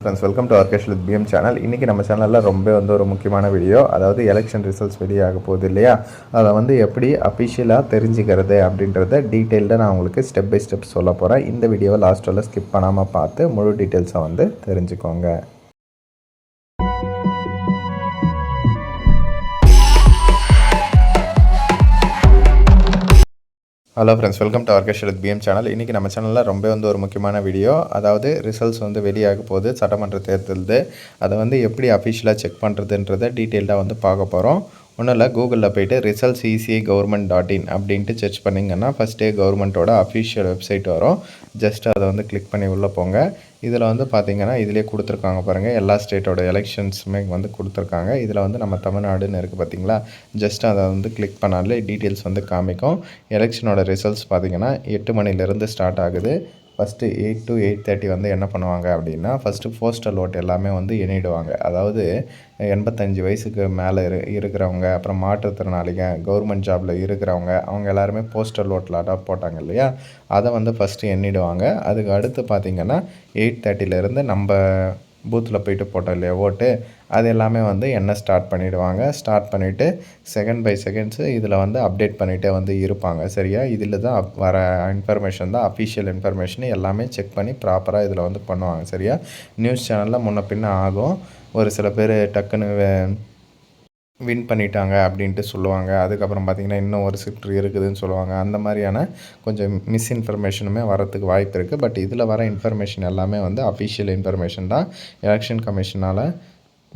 Friends, welcome to Arkesh with PM channel. இன்றைக்கி நம்ம சேனலில் ரொம்ப ஒரு முக்கியமான வீடியோ, அதாவது எலெக்ஷன் ரிசல்ட்ஸ் வெளியாக போகுது இல்லையா, அதை எப்படி அஃபிஷியலாக தெரிஞ்சுக்கிறது அப்படின்றத டீட்டெயில்டாக நான் உங்களுக்கு ஸ்டெப் பை ஸ்டெப் சொல்ல போகிறேன். இந்த வீடியோவை லாஸ்ட்டில் ஸ்கிப் பண்ணாமல் பார்த்து முழு டீட்டெயில்ஸை தெரிஞ்சுக்கோங்க. Hello friends, welcome to Arkesh with PM channel. இன்றைக்கி நம்ம சேனலில் ரொம்ப ஒரு முக்கியமான வீடியோ, அதாவது ரிசல்ட்ஸ் வெளியாக போகுது சட்டமன்ற தேர்தலுது. அதை எப்படி அஃபிஷியலாக செக் பண்ணுறதுன்றதை டீட்டெயில்டாக பார்க்க போகிறோம். ஒன்றும் இல்லை, கூகுளில் போய்ட்டு ரிசல்ட்ஸ் ECI-government.in அப்படின்ட்டு சர்ச் பண்ணிங்கன்னா ஃபஸ்ட்டே கவர்மெண்ட்டோட அஃபிஷியல் வெப்சைட் வரும். ஜஸ்ட் அதை கிளிக் பண்ணி உள்ளே போங்க. இதில் பார்த்தீங்கன்னா இதிலே கொடுத்துருக்காங்க பாருங்கள், எல்லா ஸ்டேட்டோட எலெக்ஷன்ஸுமே கொடுத்துருக்காங்க. இதில் நம்ம தமிழ்நாடுன்னு இருக்குது பார்த்தீங்களா, ஜஸ்ட் அதை கிளிக் பண்ணாலே டீட்டெயில்ஸ் காமிக்கும். எலெக்ஷனோட ரிசல்ட்ஸ் பார்த்தீங்கன்னா 8 மணிலேருந்து ஸ்டார்ட் ஆகுது. ஃபஸ்ட்டு 8 to 8:30 என்ன பண்ணுவாங்க அப்படின்னா, ஃபஸ்ட்டு போஸ்டல் ஓட் எல்லாமே எண்ணிடுவாங்க. அதாவது 85 வயசுக்கு மேலே இருக்கிறவங்க, அப்புறம் மாற்றுத்திறனாளிங்க, கவர்மெண்ட் ஜாபில் இருக்கிறவங்க, அவங்க எல்லாருமே போஸ்டல் ஓட்டில் அடாப்ட் போட்டாங்க இல்லையா, அதை ஃபஸ்ட்டு எண்ணிடுவாங்க. அதுக்கு அடுத்து பார்த்திங்கன்னா 8:30லேருந்து நம்ம பூத்தில் போய்ட்டு போட்டோம் இல்லையா ஓட்டு, அது எல்லாமே என்ன ஸ்டார்ட் பண்ணிவிடுவாங்க. ஸ்டார்ட் பண்ணிவிட்டு செகண்ட் பை செகண்ட்ஸு இதில் அப்டேட் பண்ணிகிட்டே இருப்பாங்க. சரியா, இதில் தான் வர இன்ஃபர்மேஷன் தான் அஃபிஷியல் இன்ஃபர்மேஷன். எல்லாமே செக் பண்ணி ப்ராப்பராக இதில் பண்ணுவாங்க. சரியா, நியூஸ் சேனலில் முன்ன பின்ன ஆகும். ஒரு சில பேர் டக்குன்னு வின் பண்ணிட்டாங்க அப்படின்ட்டு சொல்லுவாங்க. அதுக்கப்புறம் பார்த்திங்கன்னா இன்னும் ஒரு சிஃப்ட் இருக்குதுன்னு சொல்லுவாங்க. அந்த மாதிரியான கொஞ்சம் மிஸ்இன்ஃபர்மேஷனுமே வரத்துக்கு வாய்ப்பு இருக்குது. பட் இதில் வர இன்ஃபர்மேஷன் எல்லாமே அஃபிஷியல் இன்ஃபர்மேஷன் தான். எலெக்ஷன் கமிஷனால்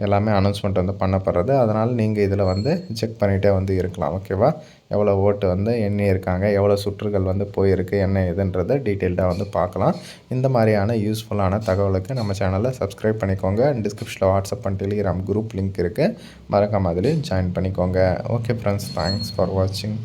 எல்லாமே அனௌன்ஸ்மெண்ட் பண்ணப்படுறது. அதனால் நீங்கள் இதில் செக் பண்ணிகிட்டே இருக்கலாம். ஓகேவா, எவ்வளோ ஓட்டு எண்ணி இருக்காங்க, எவ்வளோ சுற்றுகள் போயிருக்கு, என்ன எதுன்றதை டீட்டெயில்டாக பார்க்கலாம். இந்த மாதிரியான யூஸ்ஃபுல்லான தகவலுக்கு நம்ம சேனலை சப்ஸ்கிரைப் பண்ணிக்கோங்க. டிஸ்கிரிப்ஷனில் WhatsApp and Telegram group link இருக்குது, மறக்காமல் அதில் ஜாயின் பண்ணிக்கோங்க. ஓகே ஃப்ரெண்ட்ஸ், தேங்க்ஸ் ஃபார் வாட்சிங்.